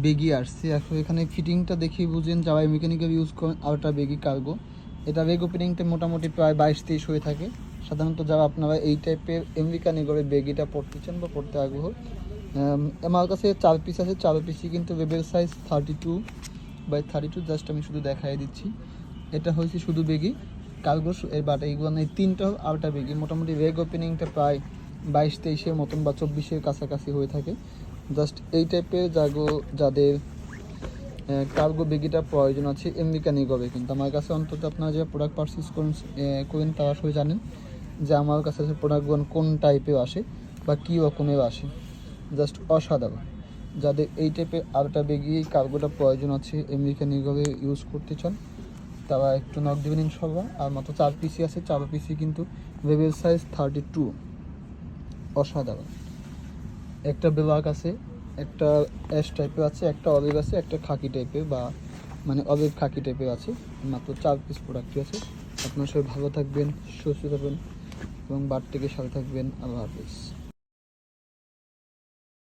Baggy আসছে। এখন এখানে ফিটিংটা দেখি বুঝেন যারা মেকানিক্যাল ইউজ করেন আলট্রা বেগি কার্গো। এটা বেগ ওপেনিংটা মোটামুটি প্রায় 22-23 হয়ে থাকে। সাধারণত যারা আপনারা এই টাইপের আমেরিকান এগোরে বেগিটা পড়তে চান বা পড়তে আগ্রহ, আমার কাছে 4 পিস আছে। 4 পিসই কিন্তু বেবের সাইজ 32/32। জাস্ট আমি শুধু দেখাই দিচ্ছি। এটা হয়েছে শুধু বেগি কার্গো এর বাটা এইগুলো এই 3টা আলট্রা বেগি। মোটামুটি বেগ ওপেনিংটা প্রায় 22-23-এর মতন বা 24-এর কাছাকাছি হয়ে থাকে। জাস্ট এই টাইপের যাদের কার্গো বেগিটা প্রয়োজন আছে আমেরিকান এগোবে, কিন্তু আমার কাছে অন্তত আপনারা যে প্রোডাক্ট পারচেস করেন তারা আসলে জানেন যে আমার কাছে প্রোডাক্টগুলো কোন টাইপের আসে বা কী রকমের আসে। জাস্ট অসাধারণ। যাদের এই টাইপের আলট্রা বেগি কার্গোটা প্রয়োজন আছে আমেরিকান এগোবে ইউজ করতে চান তারা একটু নক দেবেন ইনশাল্লাহ। আর মাত্র 4 পিসি আছে। 4 পিসি কিন্তু বেবের সাইজ 32। অসাধারণ। একটা ব্ল্যাক আছে, একটা অ্যাশ টাইপের আছে, একটা অলিভ আছে, একটা খাকি টাইপের বা মানে অলিভ খাকি টাইপের আছে। মাত্র 4 পিস প্রোডাক্টই আছে। আপনার সবাই ভালো থাকবেন, সুস্থ থাকবেন এবং বার থেকে সাথে থাকবেন। আল্লাহ হাফিজ।